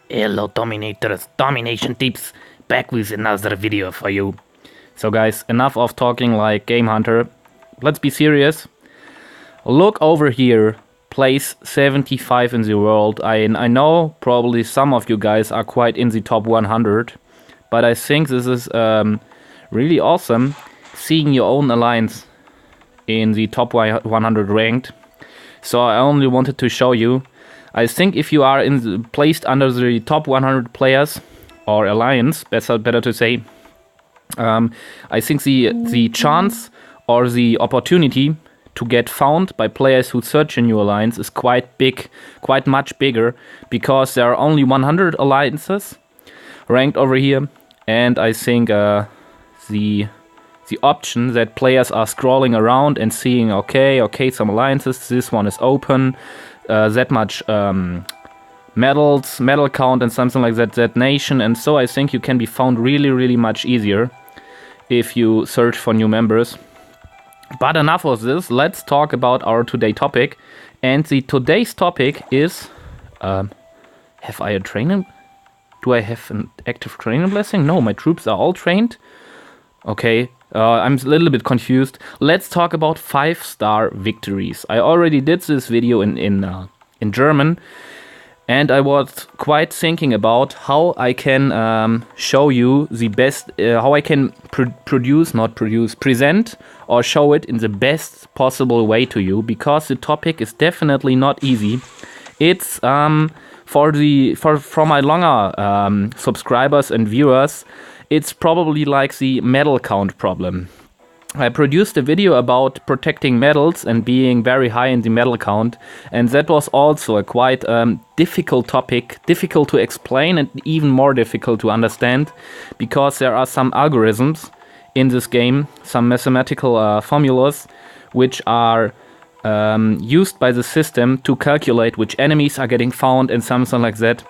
Hello Dominators, Domination Tips, back with another video for you. So guys, enough of talking like Game Hunter, let's be serious. Look over here, place 75 in the world. I know probably some of you guys are quite in the top 100, but I think this is really awesome seeing your own alliance in the top 100 ranked. So I only wanted to show you. I think if you are placed under the top 100 players or alliance, better to say, I think the chance or the opportunity to get found by players who search in your alliance is quite big, quite much bigger, because there are only 100 alliances ranked over here, and I think the option that players are scrolling around and seeing, okay, some alliances, this one is open, that much medal count and something like that nation, and so I think you can be found really much easier if you search for new members. But enough of this, let's talk about our today topic. And today's topic is, have I a training? Do I have an active training blessing? No, my troops are all trained. Okay, I'm a little bit confused. Let's talk about 5-star victories. I already did this video in German, and I was quite thinking about how I can show you the best, how I can present or show it in the best possible way to you, because the topic is definitely not easy. It's for my longer subscribers and viewers, it's probably like the medal count problem. I produced a video about protecting medals and being very high in the medal count, and that was also a quite difficult topic, difficult to explain and even more difficult to understand, because there are some algorithms in this game, some mathematical formulas, which are used by the system to calculate which enemies are getting found and something like that.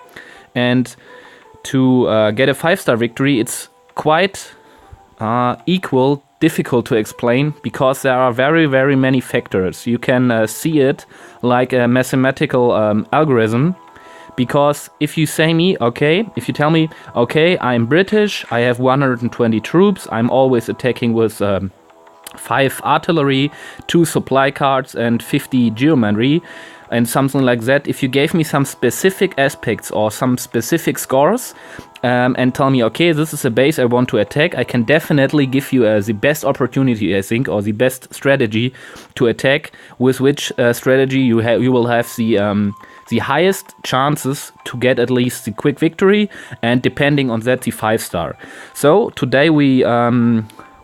And to get a 5-star victory, it's quite difficult to explain, because there are very many factors. You can see it like a mathematical algorithm, because if you tell me, okay, I'm British, I have 120 troops, I'm always attacking with 5 artillery, 2 supply cards and 50 geomanry, and something like that. If you gave me some specific aspects or some specific scores and tell me, okay, this is a base I want to attack, I can definitely give you the best opportunity, I think, or the best strategy to attack, with which strategy you will have the highest chances to get at least the quick victory, and depending on that, the 5-star. So today we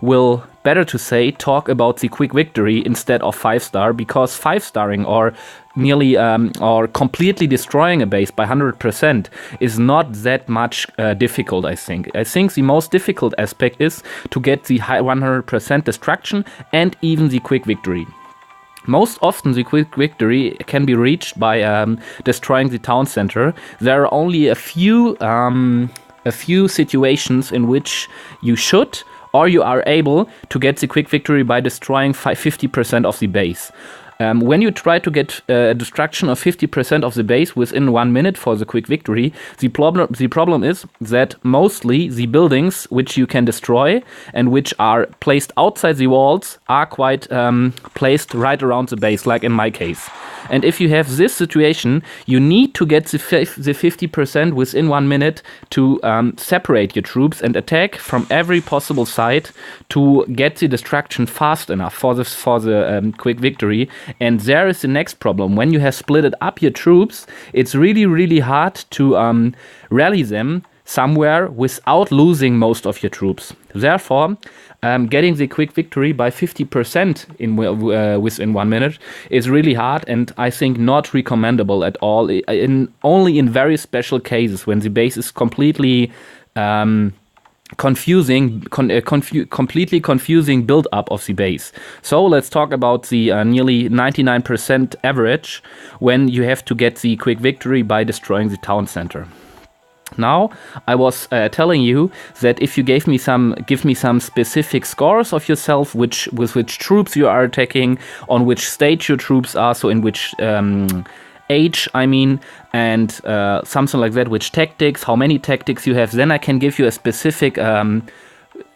will, better to say, talk about the quick victory instead of 5-star, because 5-starring or nearly or completely destroying a base by 100% is not that much difficult, I think. I think the most difficult aspect is to get the high 100% destruction and even the quick victory. Most often the quick victory can be reached by destroying the town center. There are only a few situations in which you should or you are able to get the quick victory by destroying 50% of the base. When you try to get a destruction of 50% of the base within 1 minute for the quick victory, the problem is that mostly the buildings which you can destroy and which are placed outside the walls are quite placed right around the base, like in my case. And if you have this situation, you need to get the 50% within 1 minute to separate your troops and attack from every possible side to get the destruction fast enough for the quick victory. And there is the next problem. When you have splitted up your troops, it's really hard to rally them somewhere without losing most of your troops. Therefore, getting the quick victory by 50% within 1 minute is really hard, and I think not recommendable at all. Only in very special cases, when the base is completely completely confusing build-up of the base. So let's talk about the nearly 99% average when you have to get the quick victory by destroying the town center. Now, I was telling you that if you give me some specific scores of yourself, with which troops you are attacking, on which stage your troops are, so in which age, I mean, and something like that, which tactics, how many tactics you have, then I can give you a specific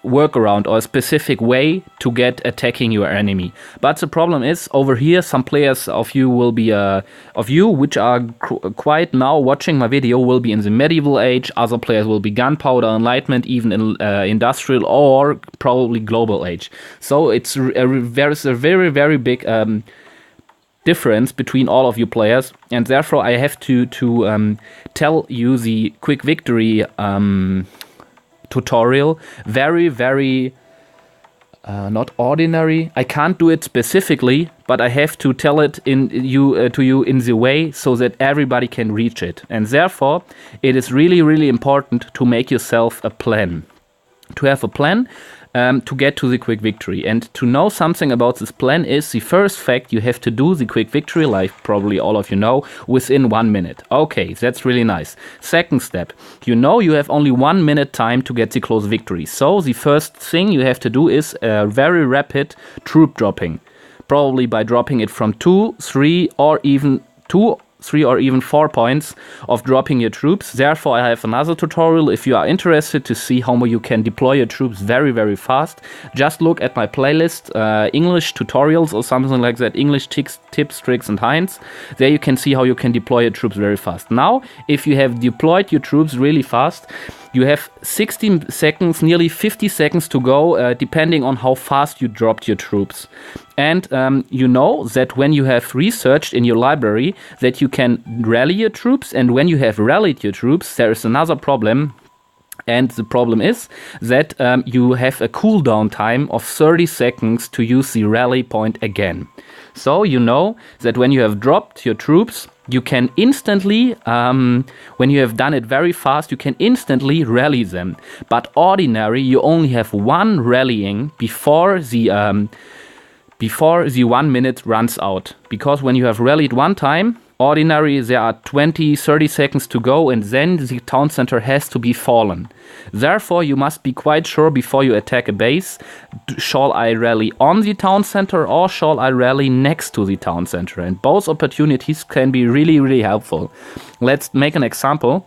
workaround or a specific way to get attacking your enemy. But the problem is, over here, some players of you will be which are quite now watching my video, will be in the medieval age. Other players will be gunpowder, enlightenment, even in industrial or probably global age. So there's a very, very big difference between all of you players, and therefore I have to tell you the quick victory tutorial very, very not ordinary. I can't do it specifically, but I have to tell it to you in the way so that everybody can reach it. And therefore, it is really, really important to make yourself a plan. To have a plan to get to the quick victory. And to know something about this plan is the first fact: you have to do the quick victory, like probably all of you know, within 1 minute. Okay, that's really nice. Second step, you know you have only 1 minute time to get the close victory. So the first thing you have to do is a very rapid troop dropping. Probably by dropping it from 2, 3 or even 4 points of dropping your troops. Therefore, I have another tutorial. If you are interested to see how you can deploy your troops very, very fast, just look at my playlist, English tutorials or something like that, English tips, tricks and hints. There you can see how you can deploy your troops very fast. Now, if you have deployed your troops really fast, you have 60 seconds, nearly 50 seconds to go, depending on how fast you dropped your troops. And you know that when you have researched in your library that you can rally your troops, and when you have rallied your troops, there is another problem. And the problem is that you have a cooldown time of 30 seconds to use the rally point again. So you know that when you have dropped your troops, you can instantly, when you have done it very fast, you can instantly rally them. But ordinary, you only have one rallying before the 1 minute runs out. Because when you have rallied one time, ordinary, there are 20-30 seconds to go, and then the town center has to be fallen. Therefore, you must be quite sure before you attack a base: shall I rally on the town center or shall I rally next to the town center? And both opportunities can be really, really helpful. Let's make an example.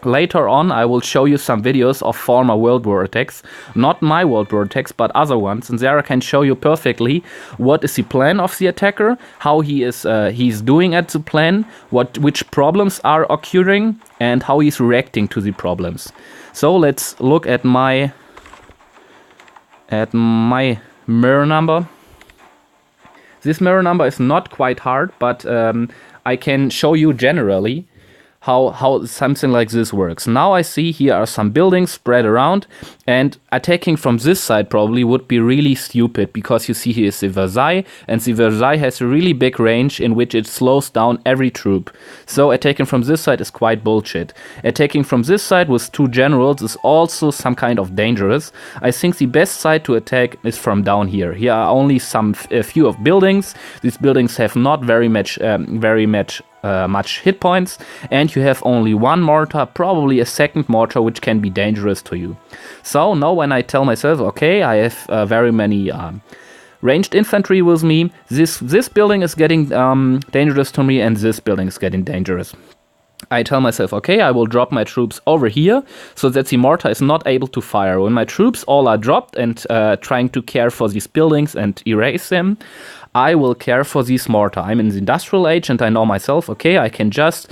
Later on, I will show you some videos of former World War attacks, not my World War attacks, but other ones, and there I can show you perfectly what is the plan of the attacker, how he's doing at the plan, which problems are occurring, and how he's reacting to the problems. So let's look at my mirror number. This mirror number is not quite hard, but I can show you generally how something like this works. Now I see here are some buildings spread around, and attacking from this side probably would be really stupid, because you see here is the Versailles, and the Versailles has a really big range in which it slows down every troop. So attacking from this side is quite bullshit. Attacking from this side with 2 generals is also some kind of dangerous. I think the best side to attack is from down here. Here are only a few of buildings. These buildings have not very much hit points, and you have only one mortar, probably a second mortar, which can be dangerous to you. So now when I tell myself, okay, I have very many ranged infantry with me, this building is getting dangerous to me, and this building is getting dangerous. I tell myself, okay, I will drop my troops over here so that the mortar is not able to fire. When my troops all are dropped and trying to care for these buildings and erase them, I will care for this mortar. I'm in the industrial age, and I know myself, okay, I can just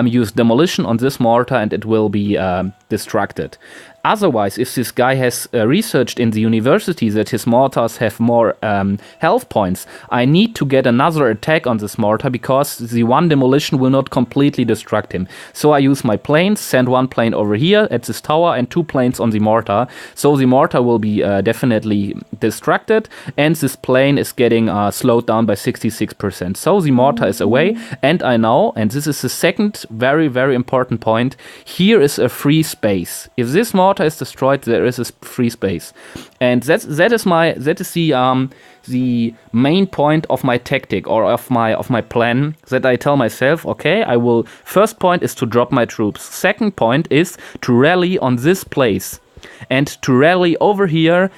use demolition on this mortar and it will be destructed. Otherwise, if this guy has researched in the university that his mortars have more health points, I need to get another attack on this mortar, because the one demolition will not completely destruct him. So I use my planes, send one plane over here at this tower and 2 planes on the mortar. So the mortar will be definitely destructed, and this plane is getting slowed down by 66%. So the mortar is away, and I know, and this is the second very, very important point, here is a free space. If this mortar is destroyed, there is a free space, and that is the main point of my tactic, or of my plan, that I tell myself, okay, first point is to drop my troops. Second point is to rally on this place, and to rally over here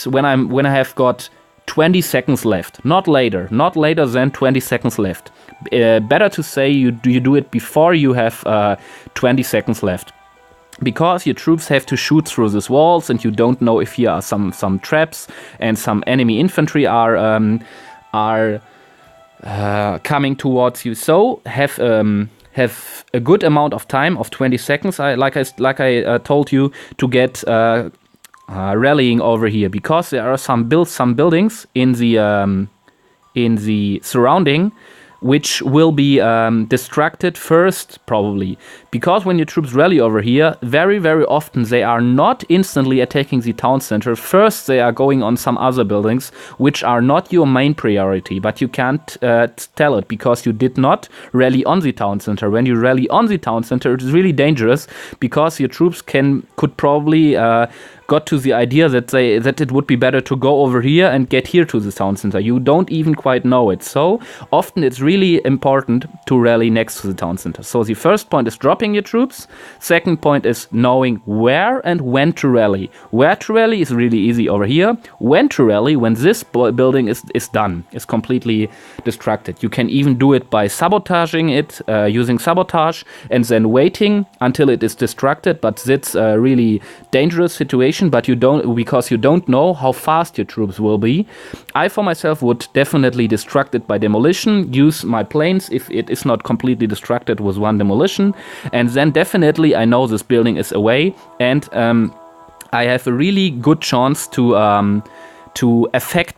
when I have got 20 seconds left. Not later. Not later than 20 seconds left. Better to say you do it before you have 20 seconds left. Because your troops have to shoot through these walls, and you don't know if here are some traps and some enemy infantry are coming towards you. So have a good amount of time of 20 seconds. Like I told you, to get rallying over here, because there are some buildings in the surrounding which will be distracted first, probably. Because when your troops rally over here, very, very often they are not instantly attacking the town center. First, they are going on some other buildings, which are not your main priority. But you can't tell it, because you did not rally on the town center. When you rally on the town center, it is really dangerous, because your troops could probably got to the idea that it would be better to go over here and get here to the town center. You don't even quite know it. So often it's really important to rally next to the town center. So the first point is dropping your troops. Second point is knowing where and when to rally. Where to rally is really easy over here. When to rally, when this building is done, is completely distracted. You can even do it by sabotaging it, using sabotage, and then waiting until it is distracted. But that's a really dangerous situation. But because you don't know how fast your troops will be. I, for myself, would definitely distract it by demolition, use my planes if it is not completely distracted with one demolition, and then definitely I know this building is away, and I have a really good chance to affect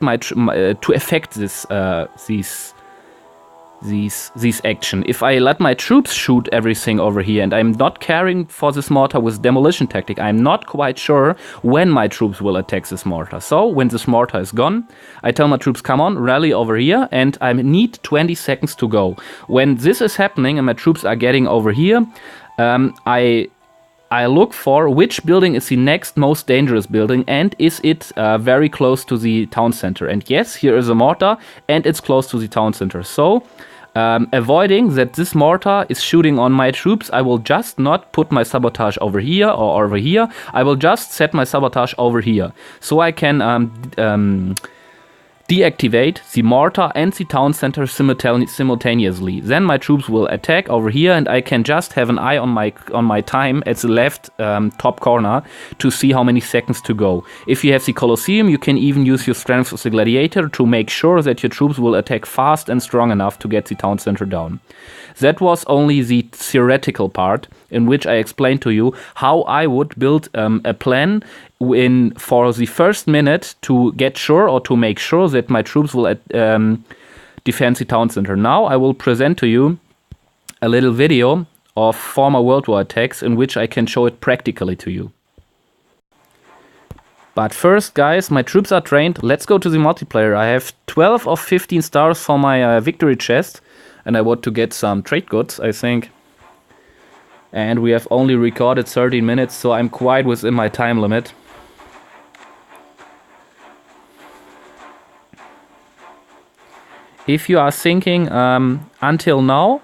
these action. If I let my troops shoot everything over here, and I'm not caring for this mortar with demolition tactic, I'm not quite sure when my troops will attack this mortar. So when this mortar is gone, I tell my troops, come on, rally over here, and I need 20 seconds to go. When this is happening and my troops are getting over here, I look for which building is the next most dangerous building, and is it very close to the town center. And yes, here is a mortar, and it's close to the town center. So avoiding that this mortar is shooting on my troops, I will just not put my sabotage over here or over here. I will just set my sabotage over here. So I can deactivate the mortar and the town center simultaneously. Then my troops will attack over here, and I can just have an eye on my time at the left top corner to see how many seconds to go. If you have the Colosseum, you can even use your strength of the Gladiator to make sure that your troops will attack fast and strong enough to get the town center down. That was only the theoretical part, in which I explained to you how I would build a plan for the first minute to get sure, or to make sure, that my troops will defend the town center. Now I will present to you a little video of former World War attacks, in which I can show it practically to you. But first, guys, my troops are trained. Let's go to the multiplayer. I have 12 of 15 stars for my victory chest, and I want to get some trade goods, I think. And we have only recorded 13 minutes, so I'm quite within my time limit. If you are thinking until now,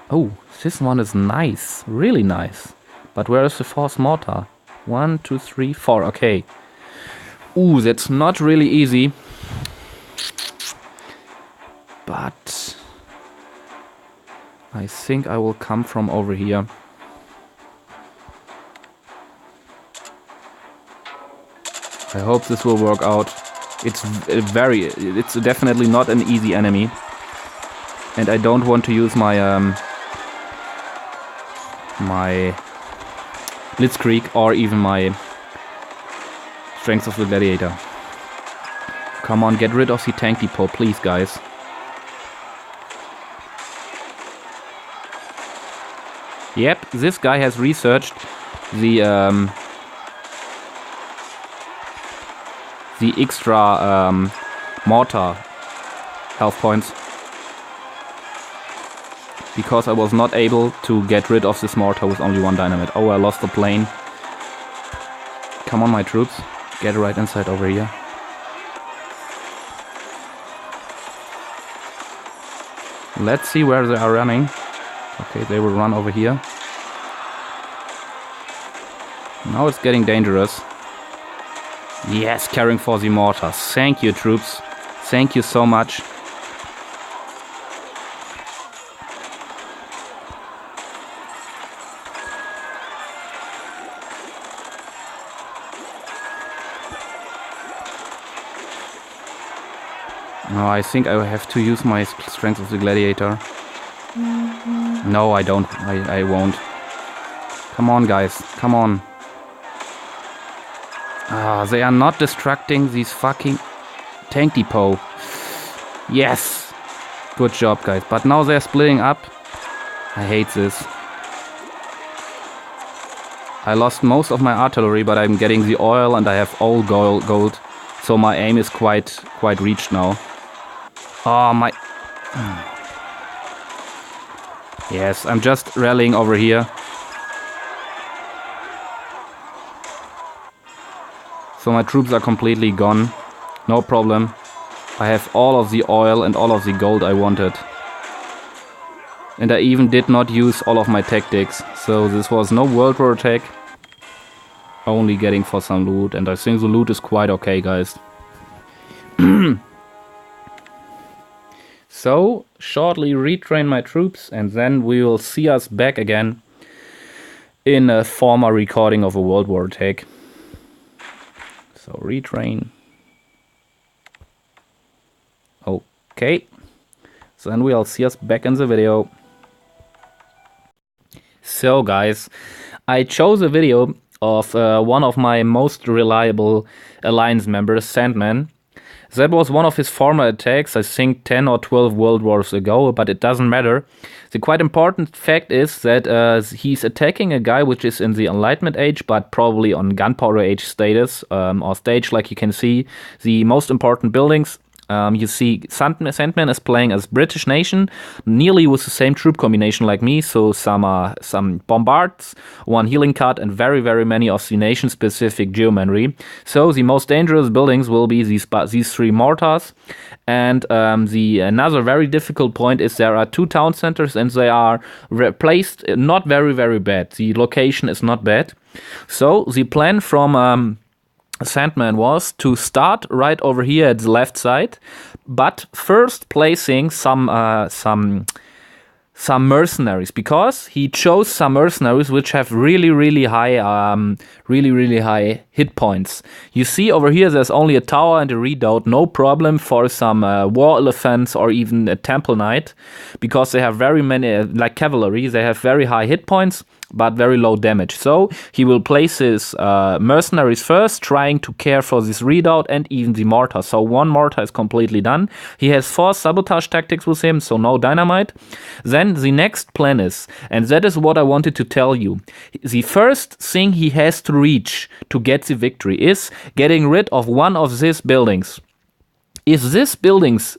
oh, this one is nice, really nice. But where is the fourth mortar? 1, 2, 3, 4, okay. Ooh, that's not really easy. But I think I will come from over here. I hope this will work out. It's definitely not an easy enemy, and I don't want to use my my Blitzkrieg or even my strength of the Gladiator. Come on, get rid of the tank depot, please, guys. Yep, this guy has researched the extra mortar health points, because I was not able to get rid of this mortar with only one dynamite. Oh, I lost the plane. Come on, my troops, get right inside over here. Let's see where they are running. Okay, they will run over here. Now it's getting dangerous. Yes, carrying for the mortars. Thank you, troops. Thank you so much. No, I think I have to use my strength of the Gladiator. No, I don't. I won't. Come on, guys. Come on. Ah, they are not distracting these fucking tank depot. Yes. Good job, guys. But now they're splitting up. I hate this. I lost most of my artillery, but I'm getting the oil and I have all gold. So my aim is quite reached now. Oh, my... Yes, I'm just rallying over here. So my troops are completely gone. No problem. I have all of the oil and all of the gold I wanted. And I even did not use all of my tactics. So this was no world war attack. Only getting for some loot. And I think the loot is quite okay, guys. So, shortly retrain my troops and then we will see us back again in a former recording of a World War attack. So, retrain. Okay. So then we'll see us back in the video. So guys, I chose a video of one of my most reliable alliance members, Sandman. That was one of his former attacks, I think 10 or 12 world wars ago, but it doesn't matter. The quite important fact is that he's attacking a guy which is in the Enlightenment age, but probably on gunpowder age status or stage, like you can see. The most important buildings. You see Sandman is playing as British nation, nearly with the same troop combination like me, so some bombards, one healing cut, and very, very many of the nation-specific geomanry. So the most dangerous buildings will be these 3 mortars, and another very difficult point is there are 2 town centers, and they are placed not very, very bad. The location is not bad. So the plan from... Sandman was to start right over here at the left side, but first placing some mercenaries, because he chose some mercenaries which have really high hit points. You see over here there's only a tower and a redoubt, no problem for some war elephants or even a temple knight, because they have very many, like cavalry, they have very high hit points but very low damage. So he will place his mercenaries first, trying to care for this redoubt and even the mortar. So 1 mortar is completely done. He has 4 sabotage tactics with him, so no dynamite. Then the next plan is, and that is what I wanted to tell you, the first thing he has to reach to get the victory is getting rid of one of these buildings. If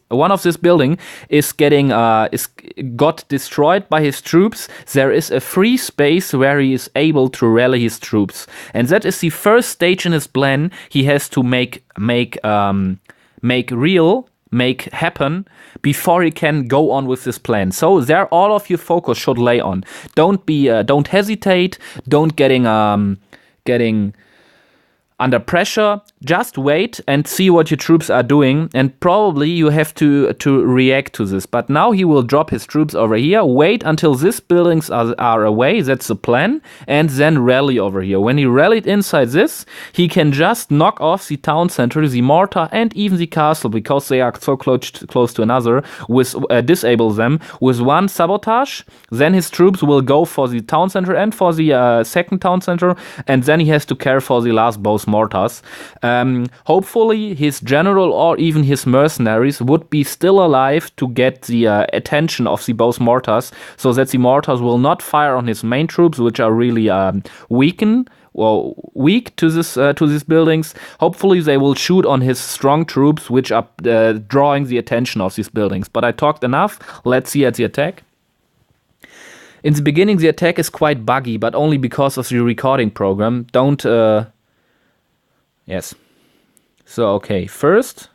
one of these building is got destroyed by his troops, there is a free space where he is able to rally his troops, and that is the first stage in his plan. He has to make happen before he can go on with this plan. So there, all of your focus should lay on. Don't hesitate. Don't getting under pressure. Just wait and see what your troops are doing, and probably you have to react to this. But now he will drop his troops over here, wait until these buildings are away, that's the plan, and then rally over here. When he rallied inside this, he can just knock off the town center, the mortar, and even the castle, because they are so close to another, disable them with 1 sabotage. Then his troops will go for the town center and for the second town center, and then he has to care for the last both mortars. Hopefully his general or even his mercenaries would be still alive to get the attention of the both mortars, so that the mortars will not fire on his main troops, which are really weak to these buildings. Hopefully they will shoot on his strong troops, which are drawing the attention of these buildings. But I talked enough. Let's see at the attack. In the beginning the attack is quite buggy, but only because of the recording program. Yes. So okay, first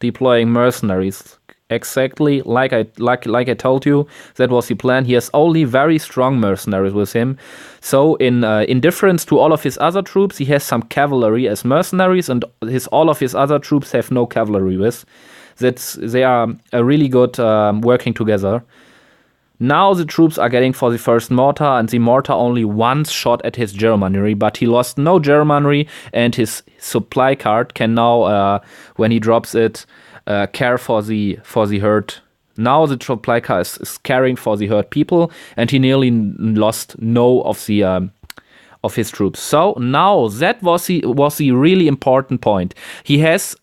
deploying mercenaries, exactly like I told you, that was the plan. He has only very strong mercenaries with him. So in difference to all of his other troops, he has some cavalry as mercenaries, and all of his other troops have no cavalry with. they are really good working together. Now the troops are getting for the first mortar, and the mortar only once shot at his Germanry, but he lost no Germanry, and his supply cart can now, when he drops it, care for the hurt. Now the supply car is caring for the hurt people, and he nearly lost no of the of his troops. So now that was the really important point. He has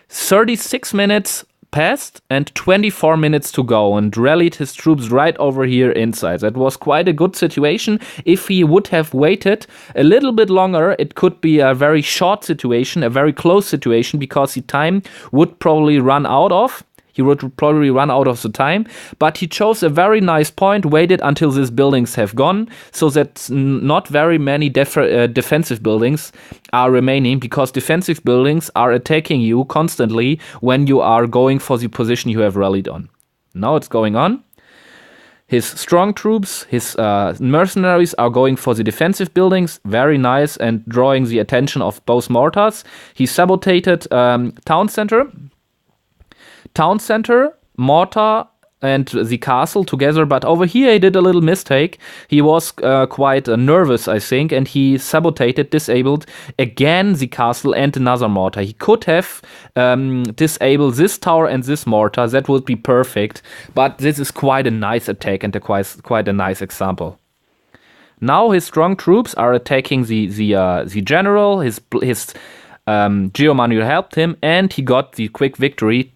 36 minutes passed and 24 minutes to go, and rallied his troops right over here inside. That was quite a good situation. If he would have waited a little bit longer, it could be a very short situation, a very close situation, because the time would probably run out of. He would probably run out of the time, but he chose a very nice point, waited until these buildings have gone, so that not very many defensive buildings are remaining, because defensive buildings are attacking you constantly when you are going for the position you have rallied on. Now it's going on. His strong troops, his mercenaries are going for the defensive buildings, very nice, and drawing the attention of both mortars. He sabotaged town center, mortar, and the castle together, but over here he did a little mistake. He was quite nervous, I think, and he disabled again the castle and another mortar. He could have disabled this tower and this mortar. That would be perfect, but this is quite a nice attack and quite a nice example. Now his strong troops are attacking the general. His Geomanuel helped him, and he got the quick victory.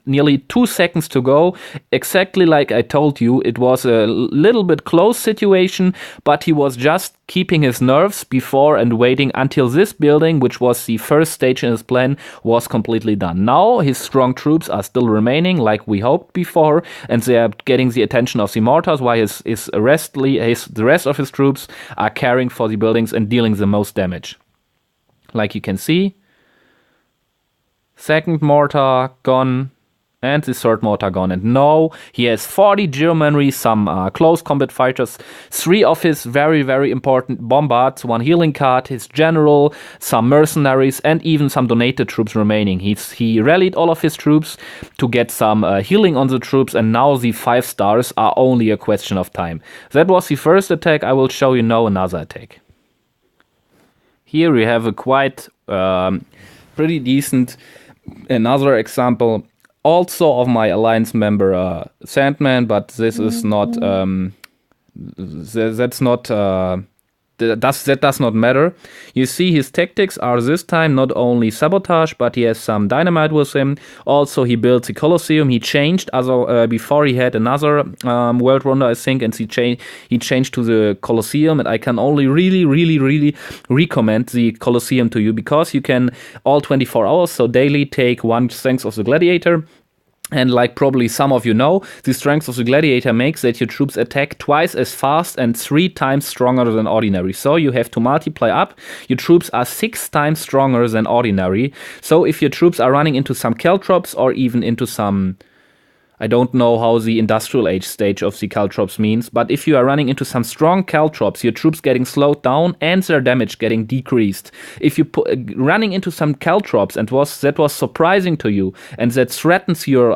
Nearly 2 seconds to go. Exactly like I told you, it was a little bit close situation, but he was just keeping his nerves before and waiting until this building, which was the first stage in his plan, was completely done. Now his strong troops are still remaining, like we hoped before, and they are getting the attention of the mortars, while the rest of his troops are caring for the buildings and dealing the most damage. Like you can see, second mortar gone, and the third mortar gone. And now he has 40 Germanry, some close combat fighters, 3 of his very, very important bombards, 1 healing card, his general, some mercenaries, and even some donated troops remaining. He rallied all of his troops to get some healing on the troops, and now the 5 stars are only a question of time. That was the first attack. I will show you now another attack. Here we have a quite pretty decent another example, also of my alliance member Sandman, but this is not that does not matter. You see, his tactics are this time not only sabotage, but he has some dynamite with him. Also, he built the Colosseum. He changed before he had another world wonder, I think, and he changed to the Colosseum. And I can only really recommend the Colosseum to you, because you can all 24 hours, so daily, take 1 strength of the Gladiator. And like probably some of you know, the strength of the Gladiator makes that your troops attack twice as fast and 3 times stronger than ordinary. So you have to multiply up. Your troops are 6 times stronger than ordinary. So if your troops are running into some caltrops, or even into some... I don't know how the industrial age stage of the caltrops means, but if you are running into some strong caltrops, your troops getting slowed down and their damage getting decreased. If you running into some caltrops and that was surprising to you, and that threatens your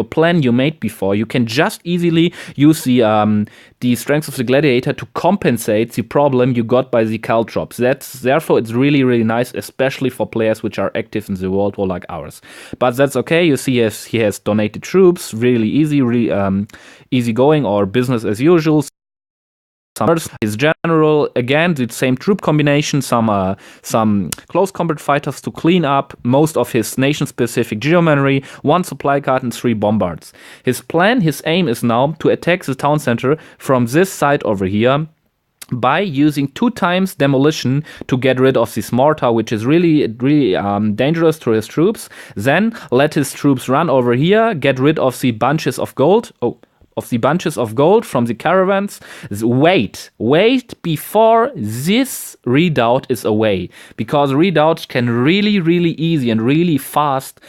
plan you made before, you can just easily use the strength of the Gladiator to compensate the problem you got by the caltrops. Therefore it's really nice, especially for players which are active in the World War like ours. But that's okay. You see, he has donated troops, really easy going, or business as usual. His general, again, the same troop combination, some close combat fighters to clean up, most of his nation-specific geomanry, 1 supply card, and 3 bombards. His aim is now to attack the town center from this side over here, by using 2 times demolition to get rid of this mortar, which is really dangerous to his troops. Then let his troops run over here, get rid of the bunches of gold. From the caravans. Wait before this redoubt is away, because redoubt can really easy and really fast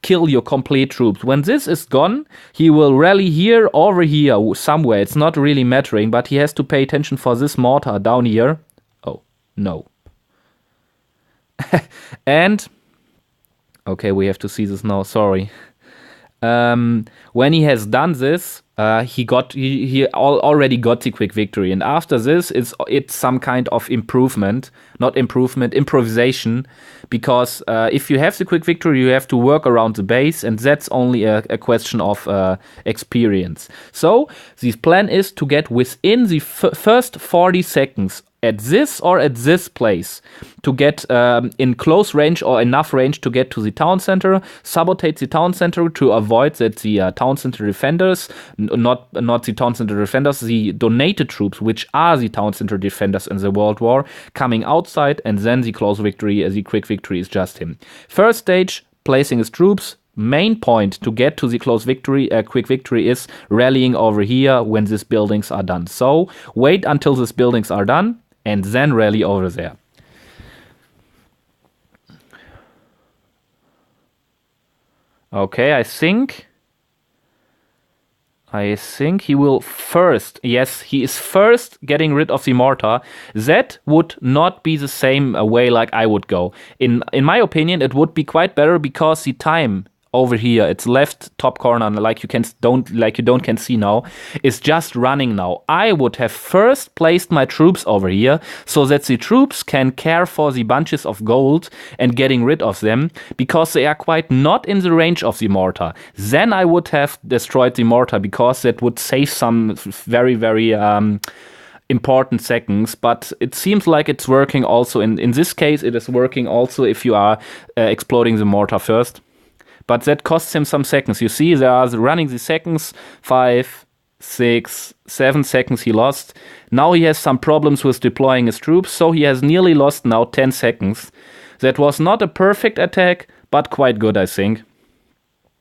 kill your complete troops. When this is gone, he will rally here, over here, somewhere. It's not really mattering, but he has to pay attention for this mortar down here. Oh, no. And Okay, we have to see this now. Sorry. When he has done this, he already got the quick victory, and after this, it's some kind of improvisation, because if you have the quick victory, you have to work around the base, and that's only a question of experience. So the plan is to get within the first 40 seconds at this or at this place, to get in close range or enough range to get to the town center, sabotage the town center to avoid that the town center defenders, not the town center defenders, the donated troops, which are the town center defenders in the World War, coming outside, and then the close victory, the quick victory is just him. First stage, placing his troops. Main point to get to the close victory, quick victory, is rallying over here when these buildings are done. So wait until these buildings are done, and then rally over there. Okay, I think he will first. Yes, he is first getting rid of the mortar. That would not be the same way like I would go. In my opinion, it would be quite better, because the time over here, it's left top corner, like you can see now, is just running now. I would have first placed my troops over here, so that the troops can care for the bunches of gold and getting rid of them, because they are quite not in the range of the mortar. Then I would have destroyed the mortar, because that would save some very, very important seconds. But it seems like it's working also. In this case, it is working also if you are exploding the mortar first. But that costs him some seconds. You see, they are running the seconds. 5, 6, 7 seconds he lost. Now he has some problems with deploying his troops, so he has nearly lost now 10 seconds. That was not a perfect attack, but quite good, I think.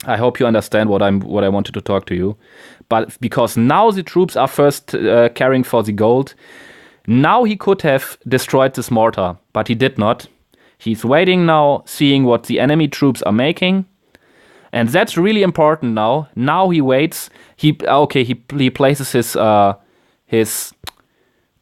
I hope you understand what I wanted to talk to you. But because now the troops are first caring for the gold, now he could have destroyed this mortar, but he did not. He's waiting now, seeing what the enemy troops are making. And that's really important now. Now he waits. He places his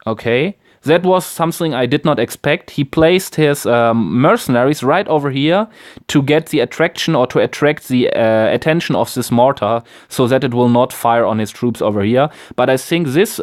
okay. That was something I did not expect. He placed his mercenaries right over here to get the attraction, or to attract the attention of this mortar, so that it will not fire on his troops over here. But I think this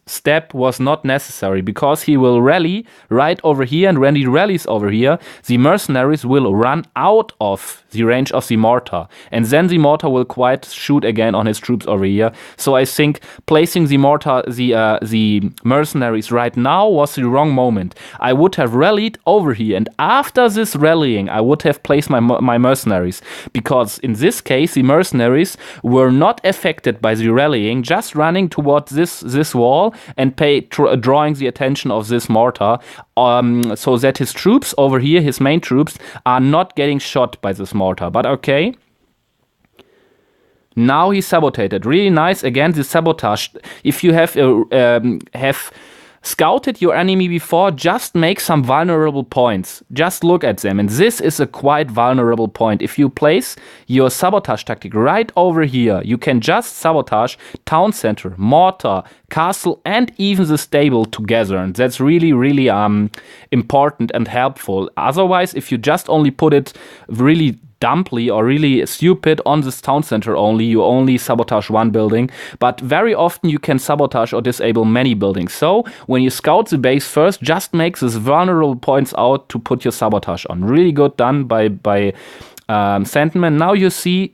step was not necessary, because he will rally right over here, and when he rallies over here, the mercenaries will run out of the range of the mortar, and then the mortar will quite shoot again on his troops over here. So I think placing the mortar, the mercenaries right now was the wrong moment. I would have rallied over here, and after this rallying, I would have placed my mercenaries, because in this case, the mercenaries were not affected by the rallying, just running towards this wall and drawing the attention of this mortar, so that his troops over here, his main troops, are not getting shot by this mortar. But okay. Now he sabotaged. Really nice. Again, the sabotage. If you have scouted your enemy before, just make some vulnerable points. Just look at them. And this is a quite vulnerable point. If you place your sabotage tactic right over here, you can just sabotage town center, mortar, castle, and even the stable together. And that's really, really important and helpful. Otherwise, if you just only put it really dumply or really stupid on this town center only, you only sabotage one building, but very often you can sabotage or disable many buildings. So when you scout the base first, just make these vulnerable points out to put your sabotage on. Really good done by Sandman. Now you see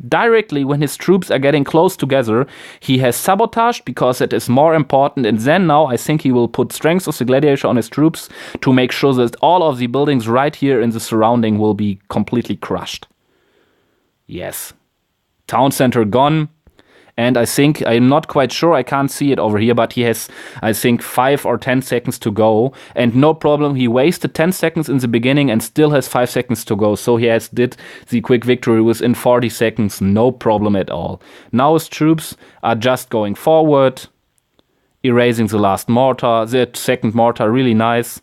directly when his troops are getting close together, he has sabotaged, because it is more important. And then now I think he will put strength of the Gladiator on his troops to make sure that all of the buildings right here in the surrounding will be completely crushed. Yes. Town center gone. And I think, I'm not quite sure, I can't see it over here, but he has, I think, 5 or 10 seconds to go. And no problem, he wasted 10 seconds in the beginning and still has 5 seconds to go. So he did the quick victory within 40 seconds, no problem at all. Now his troops are just going forward, erasing the last mortar, the second mortar, really nice.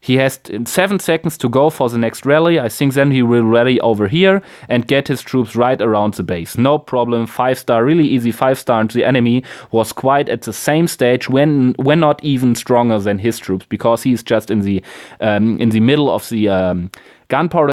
He has 7 seconds to go for the next rally. I think then he will rally over here and get his troops right around the base. No problem. 5-star, really easy 5-star. And the enemy was quite at the same stage, when not even stronger than his troops, because he's just in the middle of the gunpowder